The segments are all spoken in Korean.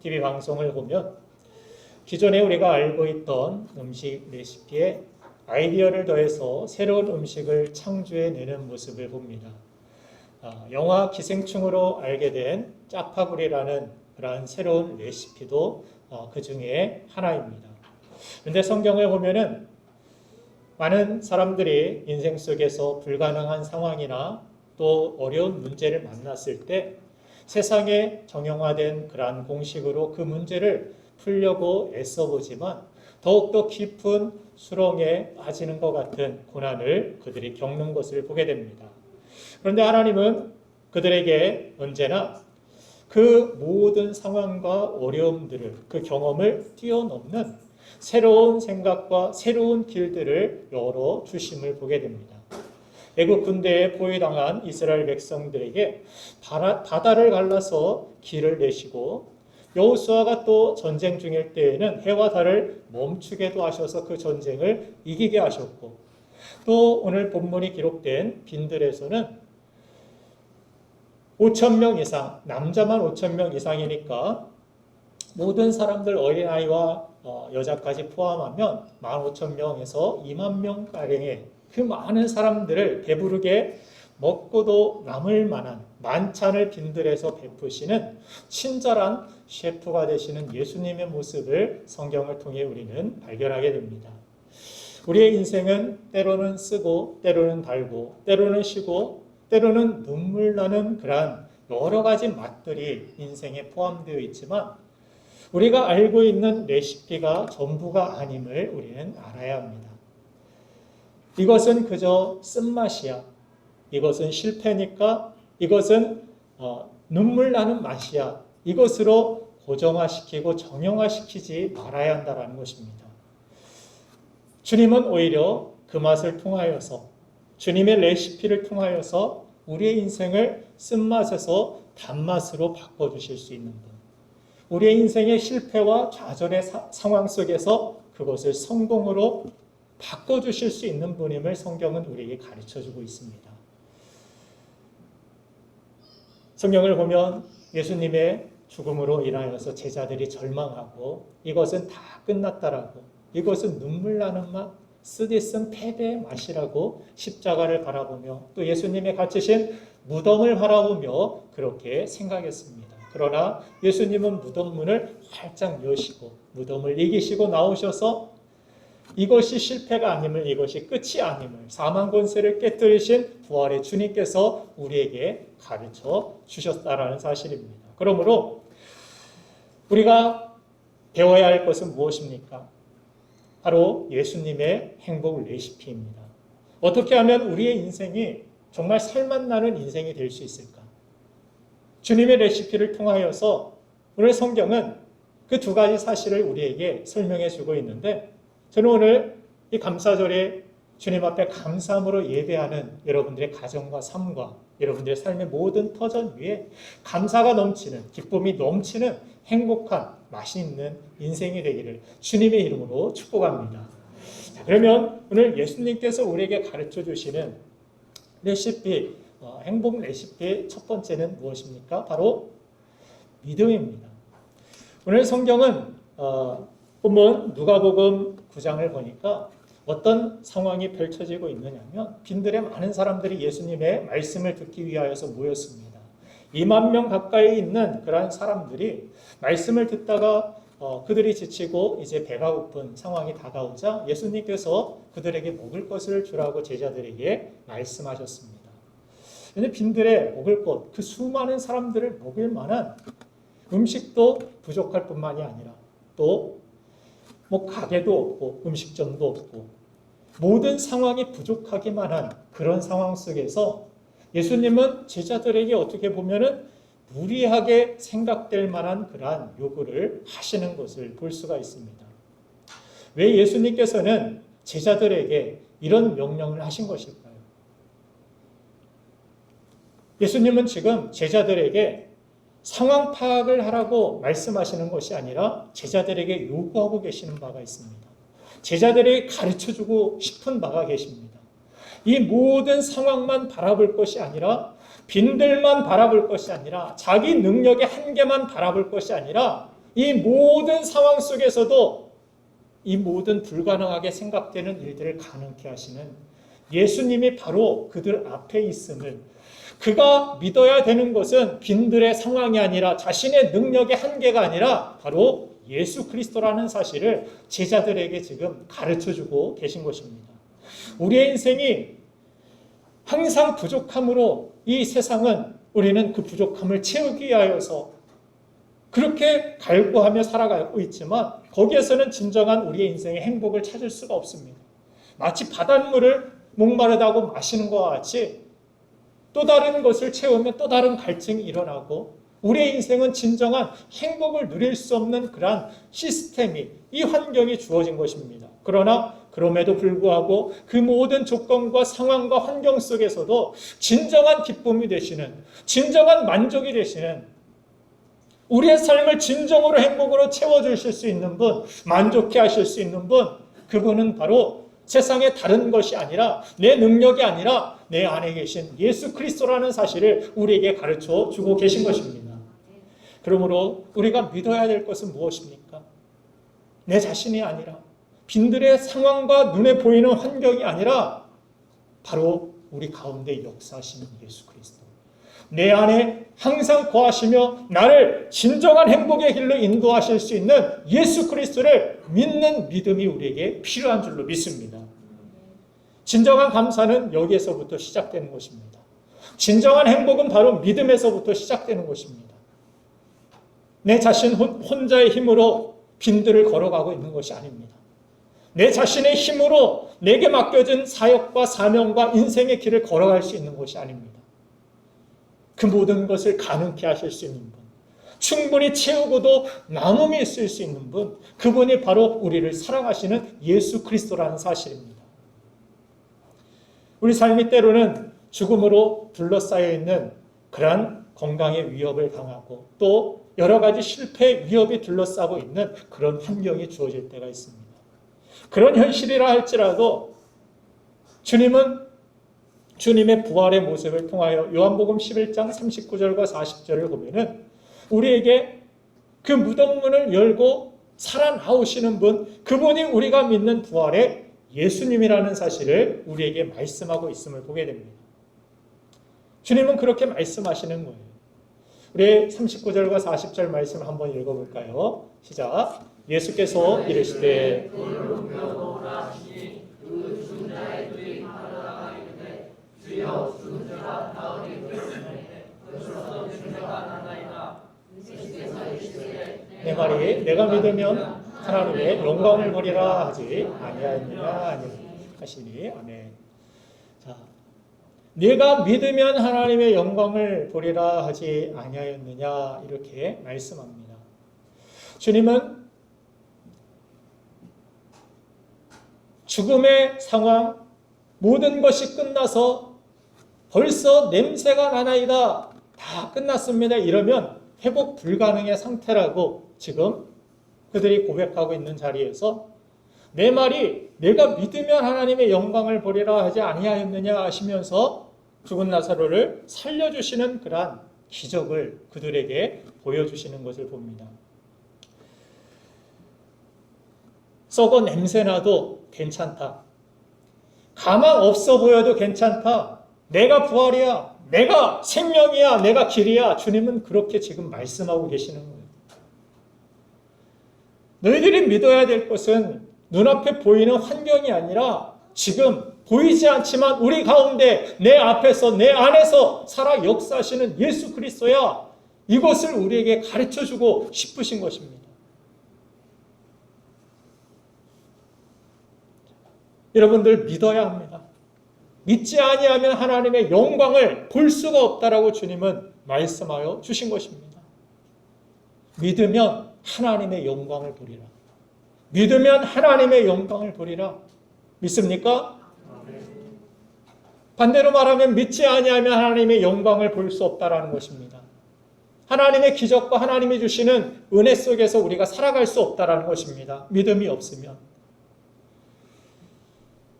TV 방송을 보면 기존에 우리가 알고 있던 음식 레시피에 아이디어를 더해서 새로운 음식을 창조해내는 모습을 봅니다. 영화 기생충으로 알게 된 짜파구리라는 그러한 새로운 레시피도 그 중에 하나입니다. 그런데 성경을 보면은 많은 사람들이 인생 속에서 불가능한 상황이나 또 어려운 문제를 만났을 때 세상에 정형화된 그러한 공식으로 그 문제를 풀려고 애써보지만 더욱더 깊은 수렁에 빠지는 것 같은 고난을 그들이 겪는 것을 보게 됩니다. 그런데 하나님은 그들에게 언제나 그 모든 상황과 어려움들을, 그 경험을 뛰어넘는 새로운 생각과 새로운 길들을 열어 주심을 보게 됩니다. 애국 군대에 포위당한 이스라엘 백성들에게 바다를 갈라서 길을 내시고 여호수아가 또 전쟁 중일 때에는 해와 달을 멈추게도 하셔서 그 전쟁을 이기게 하셨고, 또 오늘 본문이 기록된 빈들에서는 5,000명 이상, 남자만 5,000명 이상이니까 모든 사람들 어린아이와 여자까지 포함하면 15,000명에서 20,000명가량의 그 많은 사람들을 배부르게 먹고도 남을 만한 만찬을 빈들에서 베푸시는 친절한 셰프가 되시는 예수님의 모습을 성경을 통해 우리는 발견하게 됩니다. 우리의 인생은 때로는 쓰고 때로는 달고 때로는 쉬고 때로는 눈물 나는 그러한 여러 가지 맛들이 인생에 포함되어 있지만 우리가 알고 있는 레시피가 전부가 아님을 우리는 알아야 합니다. 이것은 그저 쓴맛이야. 이것은 실패니까 이것은 눈물 나는 맛이야. 이것으로 고정화시키고 정형화시키지 말아야 한다는 것입니다. 주님은 오히려 그 맛을 통하여서 주님의 레시피를 통하여서 우리의 인생을 쓴맛에서 단맛으로 바꿔주실 수 있는 분. 우리의 인생의 실패와 좌절의 상황 속에서 그것을 성공으로 바꿔주실 수 있는 분임을 성경은 우리에게 가르쳐주고 있습니다. 성경을 보면 예수님의 죽음으로 인하여서 제자들이 절망하고 이것은 다 끝났다라고, 이것은 눈물 나는 맛, 쓰디쓴 패배의 맛이라고 십자가를 바라보며 또 예수님의 갇히신 무덤을 바라보며 그렇게 생각했습니다. 그러나 예수님은 무덤 문을 활짝 여시고 무덤을 이기시고 나오셔서 이것이 실패가 아님을, 이것이 끝이 아님을, 사망 권세를 깨뜨리신 부활의 주님께서 우리에게 가르쳐 주셨다라는 사실입니다. 그러므로 우리가 배워야 할 것은 무엇입니까? 바로 예수님의 행복 레시피입니다. 어떻게 하면 우리의 인생이 정말 살맛나는 인생이 될 수 있을까? 주님의 레시피를 통하여서 오늘 성경은 그 두 가지 사실을 우리에게 설명해 주고 있는데, 저는 오늘 이 감사절에 주님 앞에 감사함으로 예배하는 여러분들의 가정과 삶과 여러분들의 삶의 모든 터전 위에 감사가 넘치는, 기쁨이 넘치는 행복한 맛있는 인생이 되기를 주님의 이름으로 축복합니다. 자, 그러면 오늘 예수님께서 우리에게 가르쳐 주시는 레시피, 행복 레시피의 첫 번째는 무엇입니까? 바로 믿음입니다. 오늘 성경은 본문 누가복음 9장을 보니까 어떤 상황이 펼쳐지고 있느냐면 빈들에 많은 사람들이 예수님의 말씀을 듣기 위하여서 모였습니다. 20,000명 가까이 있는 그러한 사람들이 말씀을 듣다가 그들이 지치고 이제 배가 고픈 상황이 다가오자 예수님께서 그들에게 먹을 것을 주라고 제자들에게 말씀하셨습니다. 근데 빈들에 먹을 것, 그 수많은 사람들을 먹일 만한 음식도 부족할 뿐만이 아니라 또 가게도 없고 음식점도 없고 모든 상황이 부족하기만 한 그런 상황 속에서 예수님은 제자들에게 어떻게 보면은 무리하게 생각될 만한 그러한 요구를 하시는 것을 볼 수가 있습니다. 왜 예수님께서는 제자들에게 이런 명령을 하신 것일까요? 예수님은 지금 제자들에게 상황 파악을 하라고 말씀하시는 것이 아니라 제자들에게 요구하고 계시는 바가 있습니다. 제자들에게 가르쳐주고 싶은 바가 계십니다. 이 모든 상황만 바라볼 것이 아니라 빈들만 바라볼 것이 아니라 자기 능력의 한계만 바라볼 것이 아니라 이 모든 상황 속에서도 이 모든 불가능하게 생각되는 일들을 가능케 하시는 예수님이 바로 그들 앞에 있음을, 그가 믿어야 되는 것은 빈들의 상황이 아니라 자신의 능력의 한계가 아니라 바로 예수 그리스도라는 사실을 제자들에게 지금 가르쳐주고 계신 것입니다. 우리의 인생이 항상 부족함으로 이 세상은 우리는 그 부족함을 채우기 위하여서 그렇게 갈구하며 살아가고 있지만 거기에서는 진정한 우리의 인생의 행복을 찾을 수가 없습니다. 마치 바닷물을 목마르다고 마시는 것과 같이 또 다른 것을 채우면 또 다른 갈증이 일어나고 우리의 인생은 진정한 행복을 누릴 수 없는 그러한 시스템이, 이 환경이 주어진 것입니다. 그러나 그럼에도 불구하고 그 모든 조건과 상황과 환경 속에서도 진정한 기쁨이 되시는, 진정한 만족이 되시는, 우리의 삶을 진정으로 행복으로 채워주실 수 있는 분, 만족해 하실 수 있는 분, 그분은 바로 세상의 다른 것이 아니라, 내 능력이 아니라 내 안에 계신 예수 그리스도라는 사실을 우리에게 가르쳐 주고 계신 것입니다. 그러므로 우리가 믿어야 될 것은 무엇입니까? 내 자신이 아니라, 빈들의 상황과 눈에 보이는 환경이 아니라 바로 우리 가운데 역사하시는 예수 그리스도, 내 안에 항상 거하시며 나를 진정한 행복의 길로 인도하실 수 있는 예수 그리스도를 믿는 믿음이 우리에게 필요한 줄로 믿습니다. 진정한 감사는 여기에서부터 시작되는 것입니다. 진정한 행복은 바로 믿음에서부터 시작되는 것입니다. 내 자신 혼자의 힘으로 빈들을 걸어가고 있는 것이 아닙니다. 내 자신의 힘으로 내게 맡겨진 사역과 사명과 인생의 길을 걸어갈 수 있는 것이 아닙니다. 그 모든 것을 가능케 하실 수 있는 분, 충분히 채우고도 남음이 있을 수 있는 분, 그분이 바로 우리를 사랑하시는 예수 그리스도라는 사실입니다. 우리 삶이 때로는 죽음으로 둘러싸여 있는 그러한 건강의 위협을 당하고 또 여러 가지 실패의 위협이 둘러싸고 있는 그런 환경이 주어질 때가 있습니다. 그런 현실이라 할지라도 주님은 주님의 부활의 모습을 통하여 요한복음 11장 39절과 40절을 보면은 우리에게 그 무덤문을 열고 살아나오시는 분, 그분이 우리가 믿는 부활의 예수님이라는 사실을 우리에게 말씀하고 있음을 보게 됩니다. 주님은 그렇게 말씀하시는 거예요. 우리 39절과 40절 말씀 한번 읽어볼까요? 시작. 예수께서 이르시되 내 말이 내가 믿으면 하나님의 영광을 보리라 하지 아니하였느냐 하시니 아멘. 자, 내가 믿으면 하나님의 영광을 보리라 하지 아니하였느냐 이렇게 말씀합니다. 주님은 죽음의 상황, 모든 것이 끝나서 벌써 냄새가 나나이다, 다 끝났습니다 이러면 회복 불가능의 상태라고 지금 그들이 고백하고 있는 자리에서 내 말이 내가 믿으면 하나님의 영광을 보리라 하지 아니하였느냐 하시면서 죽은 나사로를 살려주시는 그러한 기적을 그들에게 보여주시는 것을 봅니다. 썩어 냄새나도 괜찮다. 가망 없어 보여도 괜찮다. 내가 부활이야. 내가 생명이야. 내가 길이야. 주님은 그렇게 지금 말씀하고 계시는 거예요. 너희들이 믿어야 될 것은 눈앞에 보이는 환경이 아니라 지금 보이지 않지만 우리 가운데 내 앞에서 내 안에서 살아 역사하시는 예수 그리스도야. 이것을 우리에게 가르쳐주고 싶으신 것입니다. 여러분들 믿어야 합니다. 믿지 아니하면 하나님의 영광을 볼 수가 없다라고 주님은 말씀하여 주신 것입니다. 믿으면 하나님의 영광을 보리라. 믿으면 하나님의 영광을 보리라. 믿습니까? 반대로 말하면 믿지 아니하면 하나님의 영광을 볼 수 없다라는 것입니다. 하나님의 기적과 하나님이 주시는 은혜 속에서 우리가 살아갈 수 없다라는 것입니다. 믿음이 없으면.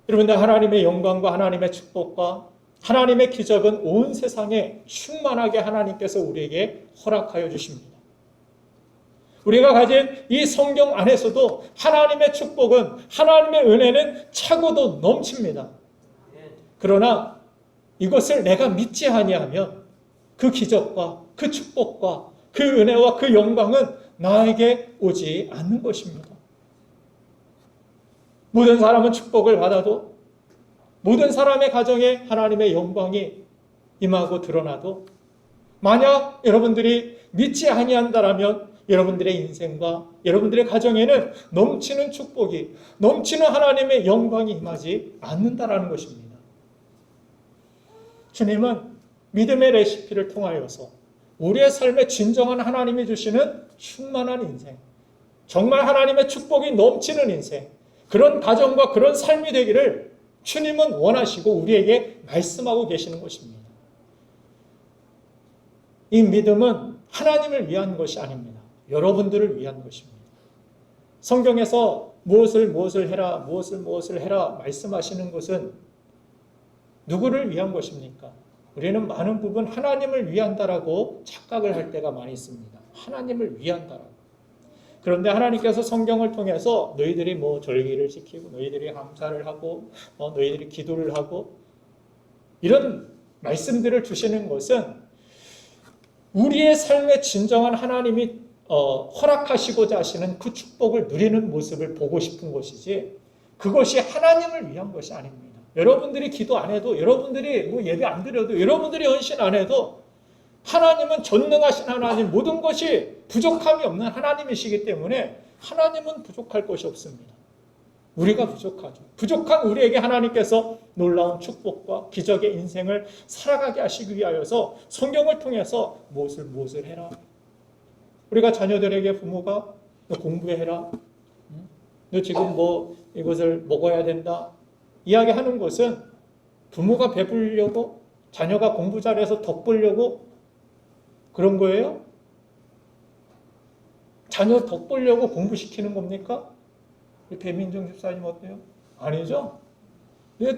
여러분들, 하나님의 영광과 하나님의 축복과 하나님의 기적은 온 세상에 충만하게 하나님께서 우리에게 허락하여 주십니다. 우리가 가진 이 성경 안에서도 하나님의 축복은, 하나님의 은혜는 차고도 넘칩니다. 그러나 이것을 내가 믿지 아니하면 그 기적과 그 축복과 그 은혜와 그 영광은 나에게 오지 않는 것입니다. 모든 사람은 축복을 받아도, 모든 사람의 가정에 하나님의 영광이 임하고 드러나도, 만약 여러분들이 믿지 아니한다라면 여러분들의 인생과 여러분들의 가정에는 넘치는 축복이, 넘치는 하나님의 영광이 임하지 않는다라는 것입니다. 주님은 믿음의 레시피를 통하여서 우리의 삶에 진정한 하나님이 주시는 충만한 인생, 정말 하나님의 축복이 넘치는 인생, 그런 가정과 그런 삶이 되기를 주님은 원하시고 우리에게 말씀하고 계시는 것입니다. 이 믿음은 하나님을 위한 것이 아닙니다. 여러분들을 위한 것입니다. 성경에서 무엇을 해라, 무엇을 해라 말씀하시는 것은 누구를 위한 것입니까? 우리는 많은 부분 하나님을 위한다라고 착각을 할 때가 많이 있습니다. 하나님을 위한다라고. 그런데 하나님께서 성경을 통해서 너희들이 절기를 지키고 너희들이 감사를 하고 너희들이 기도를 하고 이런 말씀들을 주시는 것은 우리의 삶에 진정한 하나님이 허락하시고자 하시는 그 축복을 누리는 모습을 보고 싶은 것이지, 그것이 하나님을 위한 것이 아닙니다. 여러분들이 기도 안 해도, 여러분들이 예배 안 드려도, 여러분들이 헌신 안 해도 하나님은 전능하신 하나님, 모든 것이 부족함이 없는 하나님이시기 때문에 하나님은 부족할 것이 없습니다. 우리가 부족하죠. 부족한 우리에게 하나님께서 놀라운 축복과 기적의 인생을 살아가게 하시기 위하여서 성경을 통해서 무엇을 해라. 우리가 자녀들에게 부모가 너 공부해라. 너 지금 이것을 먹어야 된다. 이야기하는 것은 부모가 배부르려고, 자녀가 공부 잘해서 덕 보려고 그런 거예요? 자녀 덕 보려고 공부시키는 겁니까? 배민정 집사님 어때요? 아니죠?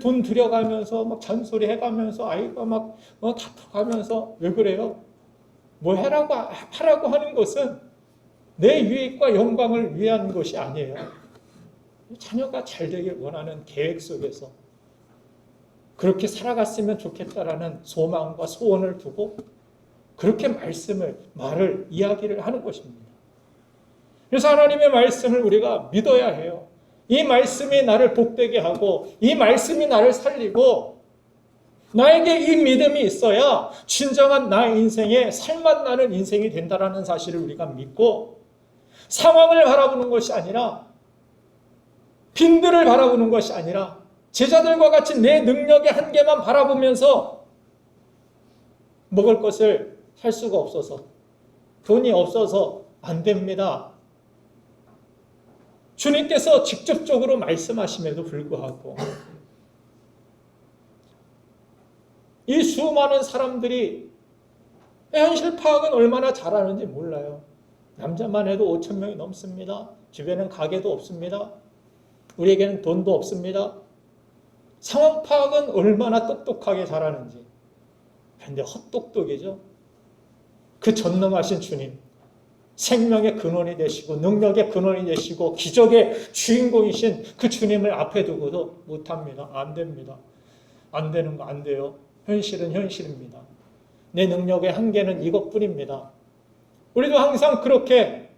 돈 들여가면서 막 잔소리 해가면서 아이가 막 다퉈가면서 왜 그래요? 하라고 하는 것은 내 유익과 영광을 위한 것이 아니에요. 자녀가 잘 되길 원하는 계획 속에서 그렇게 살아갔으면 좋겠다라는 소망과 소원을 두고 그렇게 이야기를 하는 것입니다. 그래서 하나님의 말씀을 우리가 믿어야 해요. 이 말씀이 나를 복되게 하고 이 말씀이 나를 살리고 나에게 이 믿음이 있어야 진정한 나의 인생에 살맛나는 인생이 된다는 사실을 우리가 믿고, 상황을 바라보는 것이 아니라, 빈들을 바라보는 것이 아니라 제자들과 같이 내 능력의 한계만 바라보면서 먹을 것을 살 수가 없어서, 돈이 없어서 안 됩니다. 주님께서 직접적으로 말씀하심에도 불구하고 이 수많은 사람들이 현실 파악은 얼마나 잘하는지 몰라요. 남자만 해도 5,000명이 넘습니다. 주변엔 가게도 없습니다. 우리에게는 돈도 없습니다. 상황 파악은 얼마나 똑똑하게 잘하는지. 그런데 헛똑똑이죠. 그 전능하신 주님, 생명의 근원이 되시고 능력의 근원이 되시고 기적의 주인공이신 그 주님을 앞에 두고도 못합니다. 안 됩니다. 안 되는 거 안 돼요. 현실은 현실입니다. 내 능력의 한계는 이것뿐입니다. 우리도 항상 그렇게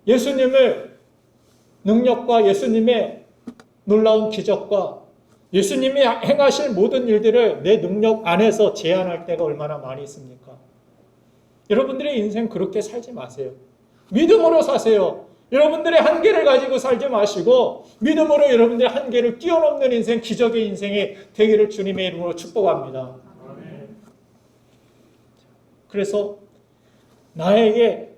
예수님을, 능력과 예수님의 놀라운 기적과 예수님이 행하실 모든 일들을 내 능력 안에서 제한할 때가 얼마나 많이 있습니까? 여러분들의 인생 그렇게 살지 마세요. 믿음으로 사세요. 여러분들의 한계를 가지고 살지 마시고 믿음으로 여러분들의 한계를 뛰어넘는 인생, 기적의 인생이 되기를 주님의 이름으로 축복합니다. 그래서 나에게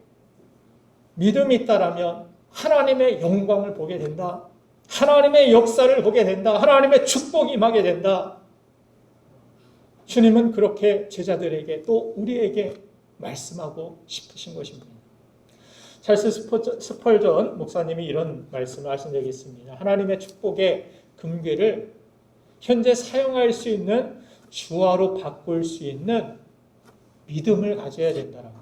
믿음이 있다라면 하나님의 영광을 보게 된다. 하나님의 역사를 보게 된다. 하나님의 축복이 임하게 된다. 주님은 그렇게 제자들에게 또 우리에게 말씀하고 싶으신 것입니다. 찰스 스펄전 목사님이 이런 말씀을 하신 적이 있습니다. 하나님의 축복의 금괴를 현재 사용할 수 있는 주화로 바꿀 수 있는 믿음을 가져야 된다라고.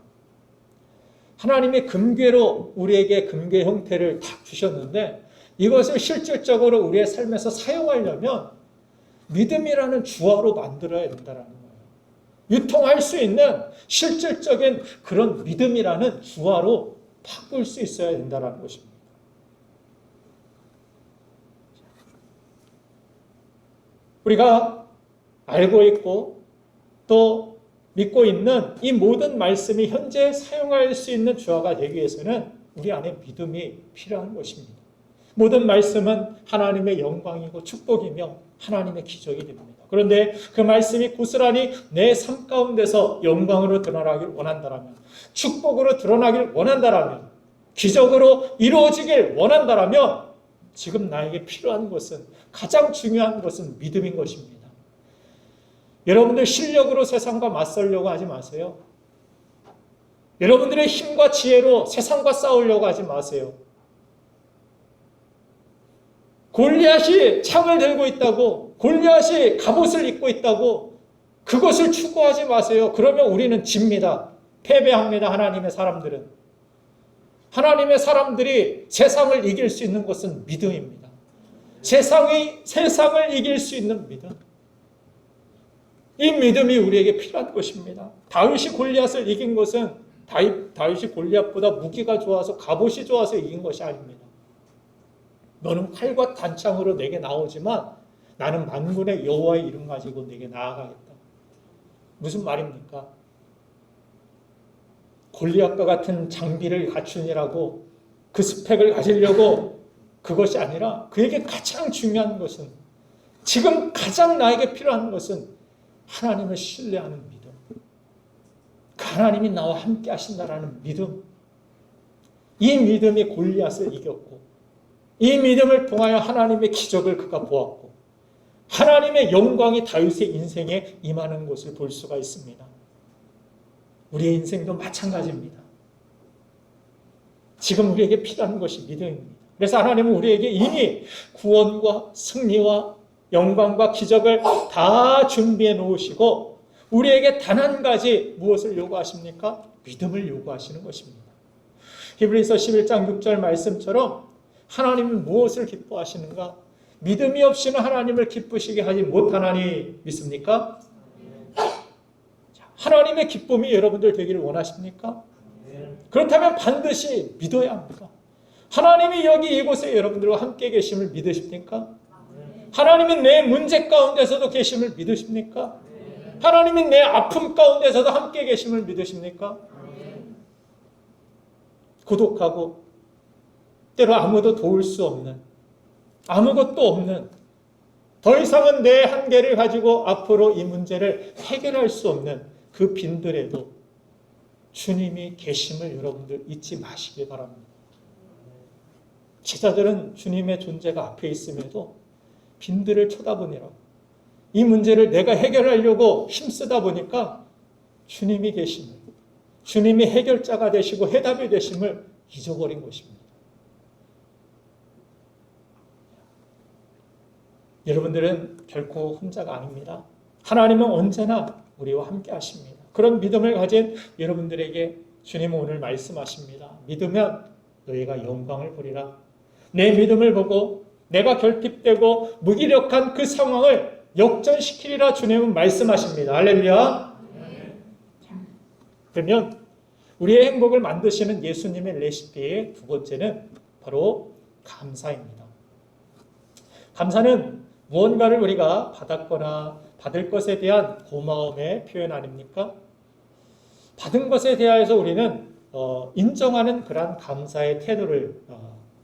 하나님의 금궤로 우리에게 금궤 형태를 딱 주셨는데 이것을 실질적으로 우리의 삶에서 사용하려면 믿음이라는 주화로 만들어야 된다는 거예요. 유통할 수 있는 실질적인 그런 믿음이라는 주화로 바꿀 수 있어야 된다는 것입니다. 우리가 알고 있고 또 믿고 있는 이 모든 말씀이 현재 사용할 수 있는 주화가 되기 위해서는 우리 안에 믿음이 필요한 것입니다. 모든 말씀은 하나님의 영광이고 축복이며 하나님의 기적이 됩니다. 그런데 그 말씀이 고스란히 내 삶 가운데서 영광으로 드러나길 원한다라면, 축복으로 드러나길 원한다라면, 기적으로 이루어지길 원한다라면 지금 나에게 필요한 것은, 가장 중요한 것은 믿음인 것입니다. 여러분들 실력으로 세상과 맞서려고 하지 마세요. 여러분들의 힘과 지혜로 세상과 싸우려고 하지 마세요. 골리앗이 창을 들고 있다고, 골리앗이 갑옷을 입고 있다고 그것을 추구하지 마세요. 그러면 우리는 집니다. 패배합니다. 하나님의 사람들은. 하나님의 사람들이 세상을 이길 수 있는 것은 믿음입니다. 세상을 이길 수 있는 믿음. 이 믿음이 우리에게 필요한 것입니다. 다윗이 골리앗을 이긴 것은 다윗이 골리앗보다 무기가 좋아서 갑옷이 좋아서 이긴 것이 아닙니다. 너는 칼과 단창으로 내게 나오지만 나는 만군의 여호와의 이름 가지고 내게 나아가겠다. 무슨 말입니까? 골리앗과 같은 장비를 갖추니라고 그 스펙을 가지려고 그것이 아니라 그에게 가장 중요한 것은, 지금 가장 나에게 필요한 것은 하나님을 신뢰하는 믿음. 그 하나님이 나와 함께 하신다라는 믿음. 이 믿음이 골리앗을 이겼고 이 믿음을 통하여 하나님의 기적을 그가 보았고 하나님의 영광이 다윗의 인생에 임하는 것을 볼 수가 있습니다. 우리의 인생도 마찬가지입니다. 지금 우리에게 필요한 것이 믿음입니다. 그래서 하나님은 우리에게 이미 구원과 승리와 영광과 기적을 다 준비해 놓으시고 우리에게 단 한 가지 무엇을 요구하십니까? 믿음을 요구하시는 것입니다. 히브리서 11장 6절 말씀처럼 하나님은 무엇을 기뻐하시는가? 믿음이 없이는 하나님을 기쁘시게 하지 못하나니 믿습니까? 하나님의 기쁨이 여러분들 되기를 원하십니까? 그렇다면 반드시 믿어야 합니다. 하나님이 여기 이곳에 여러분들과 함께 계심을 믿으십니까? 하나님은 내 문제 가운데서도 계심을 믿으십니까? 하나님은 내 아픔 가운데서도 함께 계심을 믿으십니까? 고독하고 때로 아무도 도울 수 없는, 아무것도 없는, 더 이상은 내 한계를 가지고 앞으로 이 문제를 해결할 수 없는 그 빈들에도 주님이 계심을 여러분들 잊지 마시기 바랍니다. 제자들은 주님의 존재가 앞에 있음에도 빈들을 쳐다보느라고 이 문제를 내가 해결하려고 힘쓰다 보니까 주님이 계심을, 주님이 해결자가 되시고 해답이 되심을 잊어버린 것입니다. 여러분들은 결코 혼자가 아닙니다. 하나님은 언제나 우리와 함께 하십니다. 그런 믿음을 가진 여러분들에게 주님은 오늘 말씀하십니다. 믿으면 너희가 영광을 보리라. 내 믿음을 보고 내가 결핍되고 무기력한 그 상황을 역전시키리라 주님은 말씀하십니다. 할렐루야. 그러면 우리의 행복을 만드시는 예수님의 레시피의 두 번째는 바로 감사입니다. 감사는 무언가를 우리가 받았거나 받을 것에 대한 고마움의 표현 아닙니까? 받은 것에 대하여서 우리는 인정하는 그러한 감사의 태도를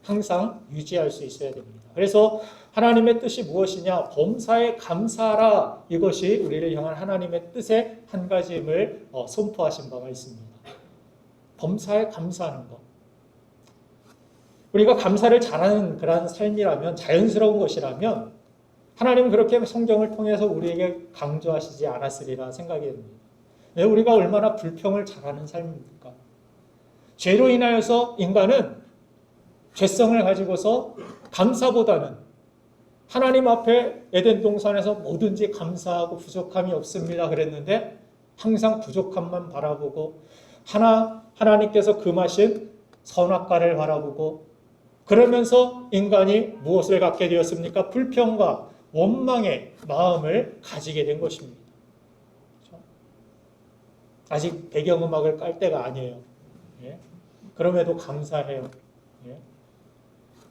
항상 유지할 수 있어야 됩니다. 그래서 하나님의 뜻이 무엇이냐? 범사에 감사하라. 이것이 우리를 향한 하나님의 뜻의 한 가지임을 선포하신 바가 있습니다. 범사에 감사하는 것. 우리가 감사를 잘하는 그러한 삶이라면, 자연스러운 것이라면 하나님은 그렇게 성경을 통해서 우리에게 강조하시지 않았으리라 생각이 됩니다. 우리가 얼마나 불평을 잘하는 삶입니까? 죄로 인하여서 인간은 죄성을 가지고서 감사보다는 하나님 앞에 에덴 동산에서 뭐든지 감사하고 부족함이 없습니다 그랬는데 항상 부족함만 바라보고 하나님께서 금하신 선악과를 바라보고 그러면서 인간이 무엇을 갖게 되었습니까? 불평과 원망의 마음을 가지게 된 것입니다. 그렇죠? 아직 배경음악을 깔 때가 아니에요. 예? 그럼에도 감사해요. 예?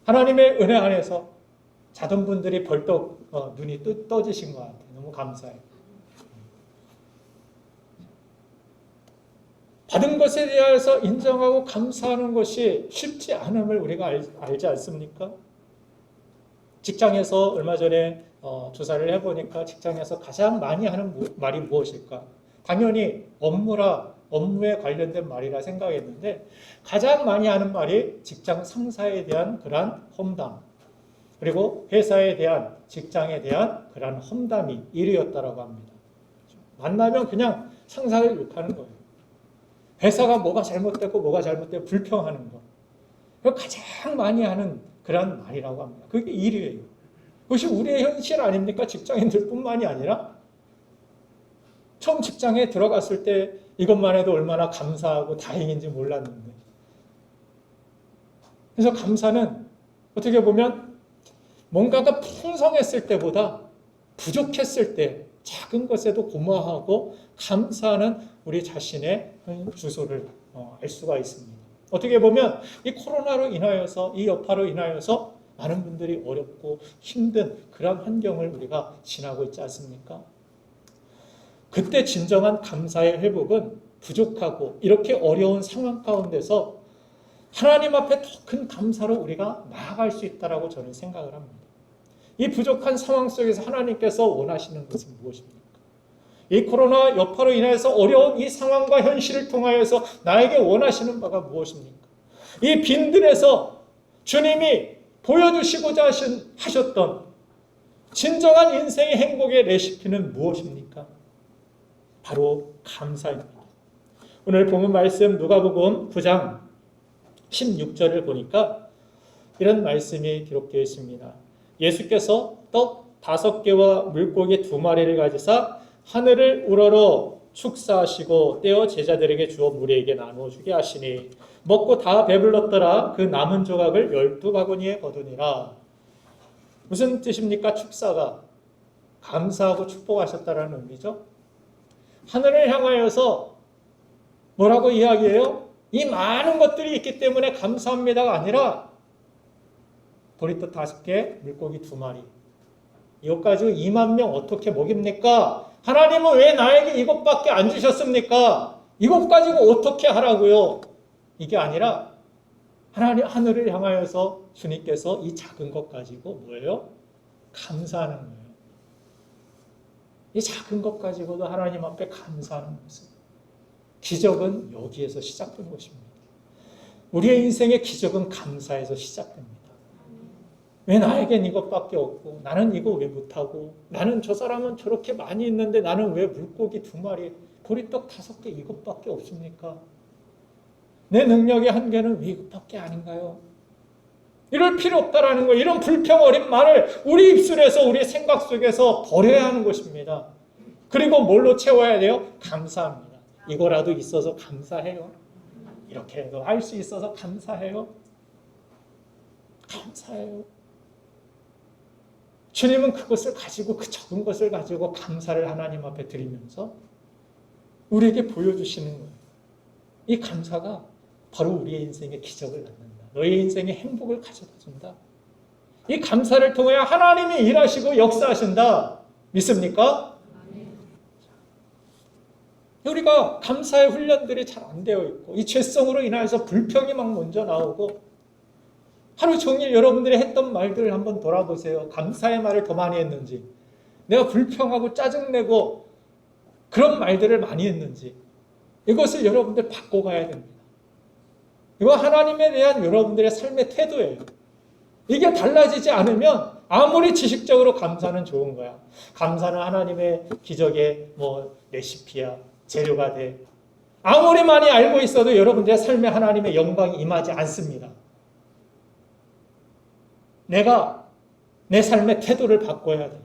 하나님의 은혜 안에서 자던 분들이 벌떡 눈이 떠지신 것 같아요. 너무 감사해요. 받은 것에 대해서 인정하고 감사하는 것이 쉽지 않음을 우리가 알지 않습니까? 직장에서 얼마 전에 조사를 해보니까 직장에서 가장 많이 하는 말이 무엇일까? 당연히 업무에 관련된 말이라 생각했는데 가장 많이 하는 말이 직장 상사에 대한 그러한 험담, 그리고 회사에 대한, 직장에 대한 그러한 험담이 1위였다고 합니다. 만나면 그냥 상사를 욕하는 거예요. 회사가 뭐가 잘못됐고 뭐가 잘못되고 불평하는 거. 그걸 가장 많이 하는 그런 말이라고 합니다. 그게 1위예요. 그것이 우리의 현실 아닙니까? 직장인들 뿐만이 아니라 처음 직장에 들어갔을 때 이것만 해도 얼마나 감사하고 다행인지 몰랐는데. 그래서 감사는 어떻게 보면 뭔가가 풍성했을 때보다 부족했을 때 작은 것에도 고마워하고 감사하는 우리 자신의 주소를 알 수가 있습니다. 어떻게 보면 이 코로나로 인하여서, 이 여파로 인하여서 많은 분들이 어렵고 힘든 그런 환경을 우리가 지나고 있지 않습니까? 그때 진정한 감사의 회복은 부족하고 이렇게 어려운 상황 가운데서 하나님 앞에 더 큰 감사로 우리가 나아갈 수 있다고 저는 생각을 합니다. 이 부족한 상황 속에서 하나님께서 원하시는 것은 무엇입니까? 이 코로나 여파로 인해서 어려운 이 상황과 현실을 통하여서 나에게 원하시는 바가 무엇입니까? 이 빈들에서 주님이 보여주시고자 하셨던 진정한 인생의 행복의 레시피는 무엇입니까? 바로 감사입니다. 오늘 본문 말씀 누가복음 9장 16절을 보니까 이런 말씀이 기록되어 있습니다. 예수께서 떡 5개와 물고기 2마리를 가지사 하늘을 우러러 축사하시고 떼어 제자들에게 주어 무리에게 나누어 주게 하시니 먹고 다 배불렀더라. 그 남은 조각을 12바구니에 거두니라. 무슨 뜻입니까? 축사가 감사하고 축복하셨다라는 의미죠. 하늘을 향하여서 뭐라고 이야기해요? 이 많은 것들이 있기 때문에 감사합니다가 아니라 보리떡 5개, 물고기 2마리. 이것 가지고 2만 명 어떻게 먹입니까? 하나님은 왜 나에게 이것밖에 안 주셨습니까? 이것 가지고 어떻게 하라고요? 이게 아니라 하늘을 향하여서 주님께서 이 작은 것 가지고 뭐예요? 감사하는 거예요. 이 작은 것 가지고도 하나님 앞에 감사하는 모습. 기적은 여기에서 시작된 것입니다. 우리의 인생의 기적은 감사에서 시작됩니다. 왜 나에겐 이것밖에 없고 나는 이거 왜 못하고 나는 저 사람은 저렇게 많이 있는데 나는 왜 물고기 2마리 보리떡 5개 이것밖에 없습니까? 내 능력의 한계는 왜 이것밖에 아닌가요? 이럴 필요 없다라는 거예요. 이런 불평 어린 말을 우리 입술에서 우리 생각 속에서 버려야 하는 것입니다. 그리고 뭘로 채워야 돼요? 감사합니다. 이거라도 있어서 감사해요. 이렇게라도 할 수 있어서 감사해요. 감사해요. 주님은 그것을 가지고 그 적은 것을 가지고 감사를 하나님 앞에 드리면서 우리에게 보여주시는 거예요. 이 감사가 바로 우리의 인생의 기적을 낳는다. 너의 인생의 행복을 가져다 준다. 이 감사를 통해 하나님이 일하시고 역사하신다. 믿습니까? 우리가 감사의 훈련들이 잘 안 되어 있고 이 죄성으로 인하여서 불평이 막 먼저 나오고 하루 종일 여러분들이 했던 말들을 한번 돌아보세요. 감사의 말을 더 많이 했는지 내가 불평하고 짜증내고 그런 말들을 많이 했는지 이것을 여러분들 바꿔가야 됩니다. 이거 하나님에 대한 여러분들의 삶의 태도예요. 이게 달라지지 않으면 아무리 지식적으로 감사는 좋은 거야. 감사는 하나님의 기적의 레시피야. 재료가 돼. 아무리 많이 알고 있어도 여러분들의 삶에 하나님의 영광이 임하지 않습니다. 내가 내 삶의 태도를 바꿔야 돼요.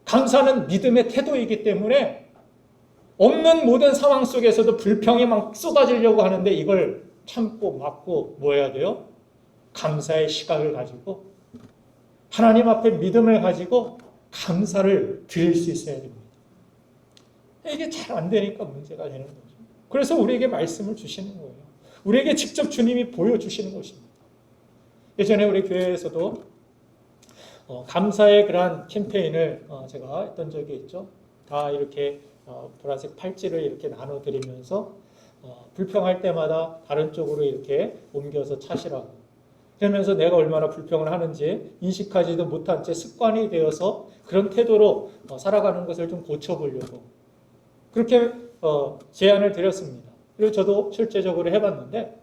감사는 믿음의 태도이기 때문에 없는 모든 상황 속에서도 불평이 막 쏟아지려고 하는데 이걸 참고 막고 뭐 해야 돼요? 감사의 시각을 가지고 하나님 앞에 믿음을 가지고 감사를 드릴 수 있어야 됩니다. 이게 잘 안 되니까 문제가 되는 거죠. 그래서 우리에게 말씀을 주시는 거예요. 우리에게 직접 주님이 보여주시는 것입니다. 예전에 우리 교회에서도 감사의 그러한 캠페인을 제가 했던 적이 있죠. 다 이렇게 보라색 팔찌를 이렇게 나눠드리면서 불평할 때마다 다른 쪽으로 이렇게 옮겨서 차시라고. 그러면서 내가 얼마나 불평을 하는지 인식하지도 못한 채 습관이 되어서 그런 태도로 살아가는 것을 좀 고쳐보려고 그렇게 제안을 드렸습니다. 그리고 저도 실제적으로 해봤는데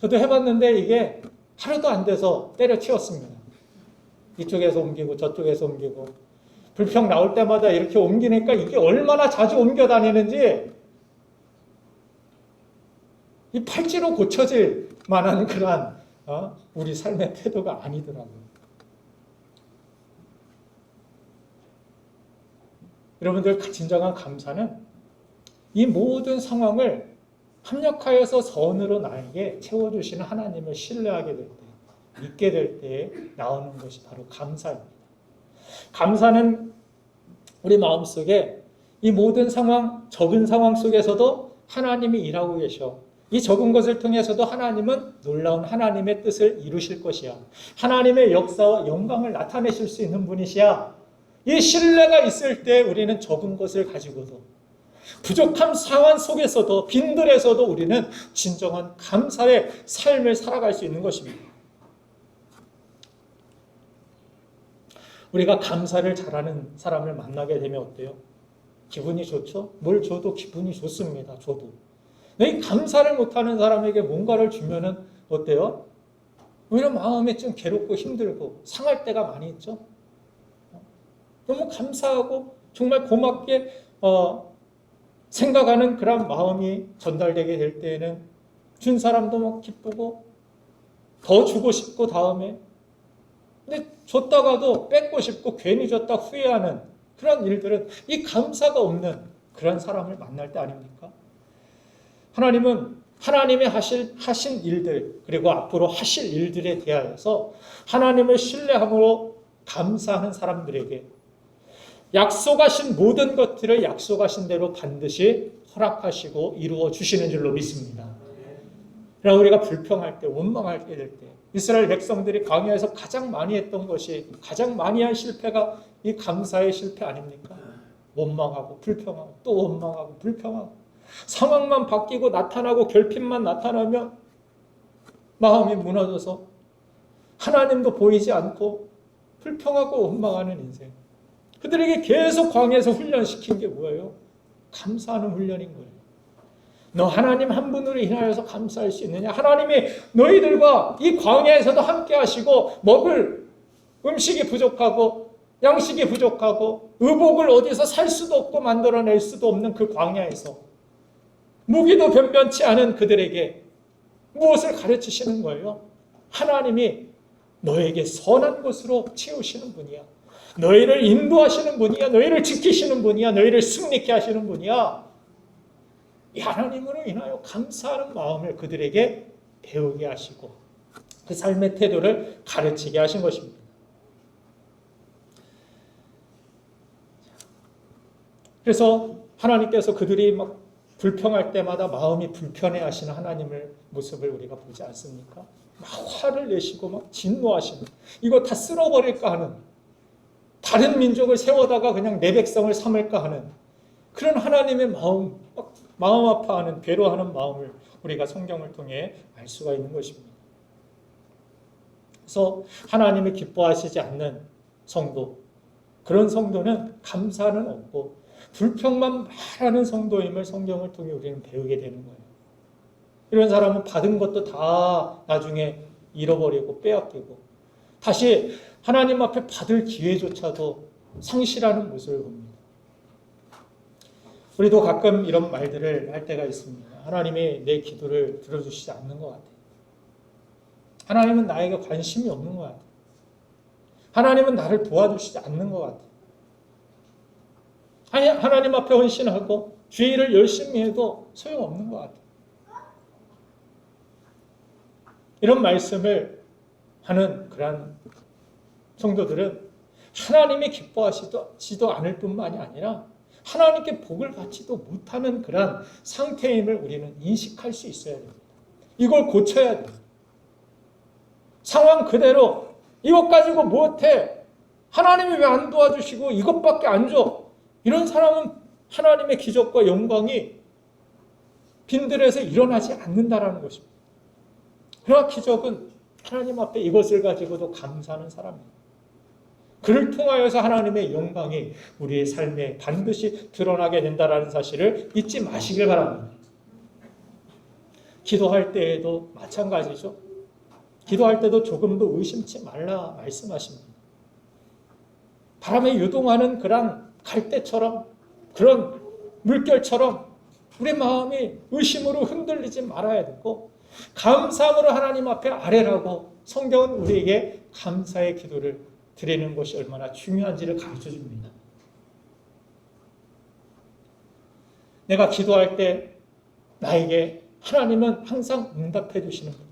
이게 하루도 안 돼서 때려치웠습니다. 이쪽에서 옮기고 저쪽에서 옮기고 불평 나올 때마다 이렇게 옮기니까 이게 얼마나 자주 옮겨 다니는지 이 팔찌로 고쳐질 만한 그러한 우리 삶의 태도가 아니더라고요. 여러분들 진정한 감사는 이 모든 상황을 합력하여서 선으로 나에게 채워주시는 하나님을 신뢰하게 될 때, 믿게 될 때 나오는 것이 바로 감사입니다. 감사는 우리 마음속에 이 모든 상황, 적은 상황 속에서도 하나님이 일하고 계셔. 이 적은 것을 통해서도 하나님은 놀라운 하나님의 뜻을 이루실 것이야. 하나님의 역사와 영광을 나타내실 수 있는 분이시야. 이 신뢰가 있을 때 우리는 적은 것을 가지고도 부족한 상황 속에서도 빈들에서도 우리는 진정한 감사의 삶을 살아갈 수 있는 것입니다. 우리가 감사를 잘하는 사람을 만나게 되면 어때요? 기분이 좋죠? 뭘 줘도 기분이 좋습니다. 저도. 이 감사를 못하는 사람에게 뭔가를 주면은 어때요? 오히려 마음이 좀 괴롭고 힘들고 상할 때가 많이 있죠. 너무 감사하고 정말 고맙게 생각하는 그런 마음이 전달되게 될 때에는 준 사람도 막 기쁘고 더 주고 싶고 다음에 근데 줬다가도 뺏고 싶고 괜히 줬다 후회하는 그런 일들은 이 감사가 없는 그런 사람을 만날 때 아닙니까? 하나님은 하나님의 하신 일들 그리고 앞으로 하실 일들에 대하여서 하나님을 신뢰함으로 감사하는 사람들에게 약속하신 모든 것들을 약속하신 대로 반드시 허락하시고 이루어 주시는 줄로 믿습니다. 그러나 우리가 불평할 때, 원망할 때 될 때, 이스라엘 백성들이 광야에서 가장 많이 했던 것이 가장 많이 한 실패가 이 감사의 실패 아닙니까? 원망하고 불평하고 또 원망하고 불평하고 상황만 바뀌고 나타나고 결핍만 나타나면 마음이 무너져서 하나님도 보이지 않고 불평하고 원망하는 인생. 그들에게 계속 광야에서 훈련시킨 게 뭐예요? 감사하는 훈련인 거예요. 너 하나님 한 분으로 인하여서 감사할 수 있느냐? 하나님이 너희들과 이 광야에서도 함께 하시고 먹을 음식이 부족하고 양식이 부족하고 의복을 어디서 살 수도 없고 만들어낼 수도 없는 그 광야에서 무기도 변변치 않은 그들에게 무엇을 가르치시는 거예요? 하나님이 너에게 선한 것으로 채우시는 분이야. 너희를 인도하시는 분이야. 너희를 지키시는 분이야. 너희를 승리케 하시는 분이야. 이 하나님으로 인하여 감사하는 마음을 그들에게 배우게 하시고 그 삶의 태도를 가르치게 하신 것입니다. 그래서 하나님께서 그들이 막 불평할 때마다 마음이 불편해 하시는 하나님의 모습을 우리가 보지 않습니까? 막 화를 내시고 막 진노하시는 이거 다 쓸어버릴까 하는 다른 민족을 세워다가 그냥 내 백성을 삼을까 하는 그런 하나님의 마음 아파하는 괴로워하는 마음을 우리가 성경을 통해 알 수가 있는 것입니다. 그래서 하나님이 기뻐하시지 않는 성도, 그런 성도는 감사는 없고 불평만 말하는 성도임을 성경을 통해 우리는 배우게 되는 거예요. 이런 사람은 받은 것도 다 나중에 잃어버리고 빼앗기고 다시 하나님 앞에 받을 기회조차도 상실하는 모습을 봅니다. 우리도 가끔 이런 말들을 할 때가 있습니다. 하나님이 내 기도를 들어주시지 않는 것 같아요. 하나님은 나에게 관심이 없는 것 같아요. 하나님은 나를 도와주시지 않는 것 같아요. 하나님 앞에 헌신하고 주의 일을 열심히 해도 소용없는 것 같아요. 이런 말씀을 하는 그러한 성도들은 하나님이 기뻐하시지도 않을 뿐만이 아니라 하나님께 복을 받지도 못하는 그러한 상태임을 우리는 인식할 수 있어야 됩니다. 이걸 고쳐야 돼요. 상황 그대로 이것 가지고 못해. 하나님이 왜 안 도와주시고 이것밖에 안 줘. 이런 사람은 하나님의 기적과 영광이 빈들에서 일어나지 않는다라는 것입니다. 그러나 기적은 하나님 앞에 이것을 가지고도 감사하는 사람입니다. 그를 통하여서 하나님의 영광이 우리의 삶에 반드시 드러나게 된다는 사실을 잊지 마시길 바랍니다. 기도할 때에도 마찬가지죠. 기도할 때도 조금도 의심치 말라 말씀하십니다. 바람에 요동하는 그런 갈대처럼 그런 물결처럼 우리 마음이 의심으로 흔들리지 말아야 되고 감사함으로 하나님 앞에 아뢰라고 성경은 우리에게 감사의 기도를 드리는 것이 얼마나 중요한지를 가르쳐 줍니다. 내가 기도할 때 나에게 하나님은 항상 응답해 주시는 분이야.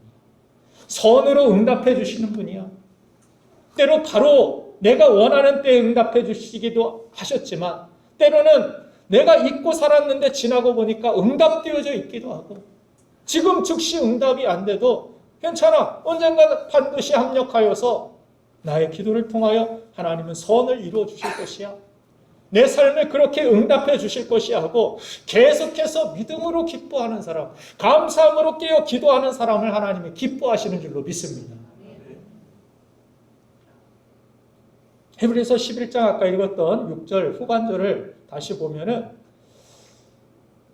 선으로 응답해 주시는 분이야. 때로 바로 내가 원하는 때에 응답해 주시기도 하셨지만 때로는 내가 잊고 살았는데 지나고 보니까 응답되어져 있기도 하고 지금 즉시 응답이 안 돼도 괜찮아. 언젠가 반드시 합력하여서 나의 기도를 통하여 하나님은 선을 이루어 주실 것이야. 내 삶에 그렇게 응답해 주실 것이야 하고 계속해서 믿음으로 기뻐하는 사람, 감사함으로 깨어 기도하는 사람을 하나님이 기뻐하시는 줄로 믿습니다. 히브리서 11장 아까 읽었던 6절 후반절을 다시 보면은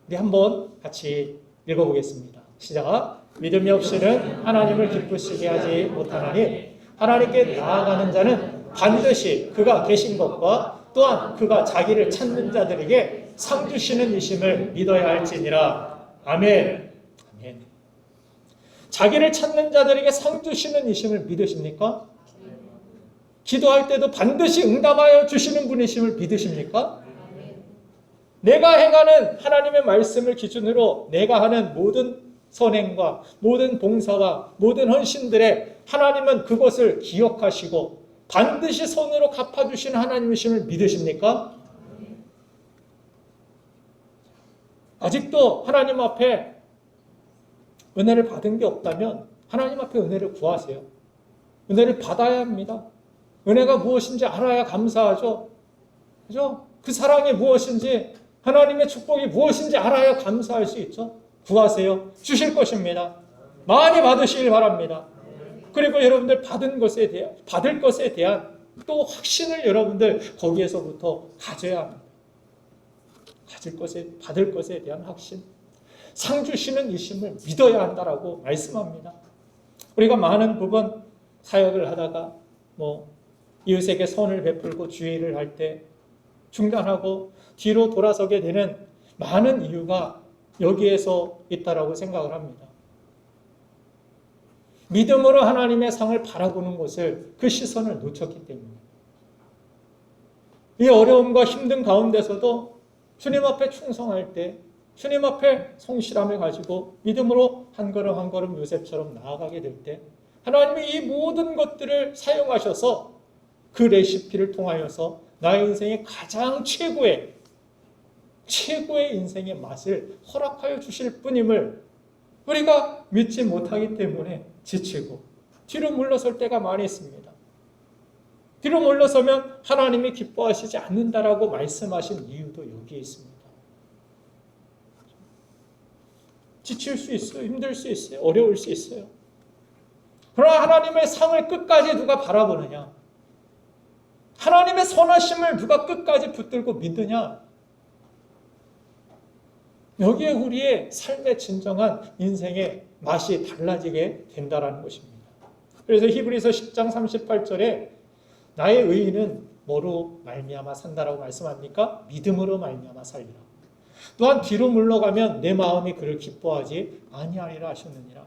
우리 한번 같이 읽어보겠습니다. 시작. 믿음이 없이는 하나님을 기쁘시게 하지 못하나니 하나님께 나아가는 자는 반드시 그가 계신 것과 또한 그가 자기를 찾는 자들에게 상 주시는 이심을 믿어야 할지니라. 아멘. 아멘. 자기를 찾는 자들에게 상 주시는 이심을 믿으십니까? 기도할 때도 반드시 응답하여 주시는 분이심을 믿으십니까? 내가 행하는 하나님의 말씀을 기준으로 내가 하는 모든 선행과 모든 봉사와 모든 헌신들에 하나님은 그것을 기억하시고 반드시 선으로 갚아주시는 하나님이심을 믿으십니까? 아직도 하나님 앞에 은혜를 받은 게 없다면 하나님 앞에 은혜를 구하세요. 은혜를 받아야 합니다. 은혜가 무엇인지 알아야 감사하죠. 그죠? 그 사랑이 무엇인지 하나님의 축복이 무엇인지 알아야 감사할 수 있죠. 구하세요. 주실 것입니다. 많이 받으시길 바랍니다. 그리고 여러분들 받을 것에 대한 또 확신을 여러분들 거기에서부터 가져야 합니다. 받을 것에 대한 확신. 상 주시는 이심을 믿어야 한다라고 말씀합니다. 우리가 많은 부분 사역을 하다가 이웃에게 선을 베풀고 주의를 할 때 중단하고 뒤로 돌아서게 되는 많은 이유가 여기에서 있다라고 생각을 합니다. 믿음으로 하나님의 상을 바라보는 것을 그 시선을 놓쳤기 때문에 이 어려움과 힘든 가운데서도 주님 앞에 충성할 때 주님 앞에 성실함을 가지고 믿음으로 한 걸음 한 걸음 요셉처럼 나아가게 될 때 하나님이 이 모든 것들을 사용하셔서 그 레시피를 통하여서 나의 인생의 가장 최고의 인생의 맛을 허락하여 주실 뿐임을 우리가 믿지 못하기 때문에 지치고 뒤로 물러설 때가 많이 있습니다. 뒤로 물러서면 하나님이 기뻐하시지 않는다라고 말씀하신 이유도 여기에 있습니다. 지칠 수 있어요. 힘들 수 있어요. 어려울 수 있어요. 그러나 하나님의 상을 끝까지 누가 바라보느냐? 하나님의 선하심을 누가 끝까지 붙들고 믿느냐? 여기에 우리의 삶의 진정한 인생의 맛이 달라지게 된다는 것입니다. 그래서 히브리서 10장 38절에 나의 의인은 뭐로 말미암아 산다라고 말씀합니까? 믿음으로 말미암아 살리라. 또한 뒤로 물러가면 내 마음이 그를 기뻐하지 아니하리라 하셨느니라.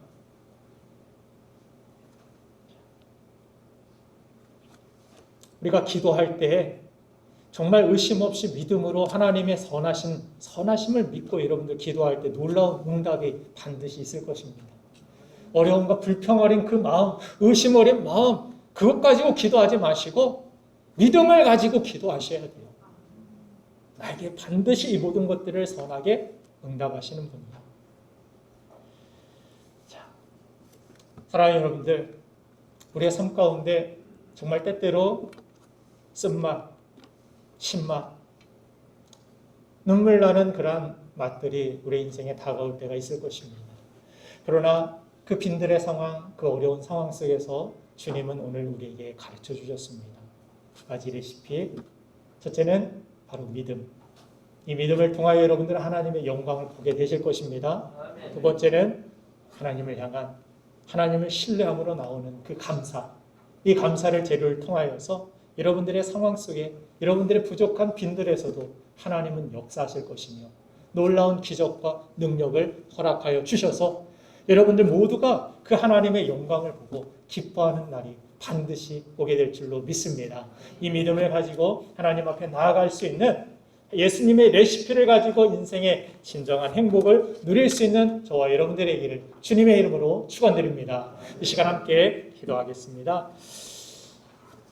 우리가 기도할 때 정말 의심 없이 믿음으로 하나님의 선하심을 믿고 여러분들 기도할 때 놀라운 응답이 반드시 있을 것입니다. 어려움과 불평 어린 그 마음, 의심 어린 마음, 그것 가지고 기도하지 마시고 믿음을 가지고 기도하셔야 돼요. 나에게 반드시 이 모든 것들을 선하게 응답하시는 분이에요. 자, 사랑하는 여러분들, 우리의 삶 가운데 정말 때때로 쓴맛, 신맛, 눈물 나는 그러한 맛들이 우리 인생에 다가올 때가 있을 것입니다. 그러나 그 빈들의 상황, 그 어려운 상황 속에서 주님은 오늘 우리에게 가르쳐 주셨습니다. 두 가지 레시피. 첫째는 바로 믿음. 이 믿음을 통하여 여러분들은 하나님의 영광을 보게 되실 것입니다. 두 번째는 하나님을 향한, 하나님을 신뢰함으로 나오는 그 감사. 이 감사를 재료를 통하여서 여러분들의 상황 속에, 여러분들의 부족한 빈들에서도 하나님은 역사하실 것이며 놀라운 기적과 능력을 허락하여 주셔서 여러분들 모두가 그 하나님의 영광을 보고 기뻐하는 날이 반드시 오게 될 줄로 믿습니다. 이 믿음을 가지고 하나님 앞에 나아갈 수 있는, 예수님의 레시피를 가지고 인생의 진정한 행복을 누릴 수 있는 저와 여러분들의 길을 주님의 이름으로 축원드립니다. 이 시간 함께 기도하겠습니다.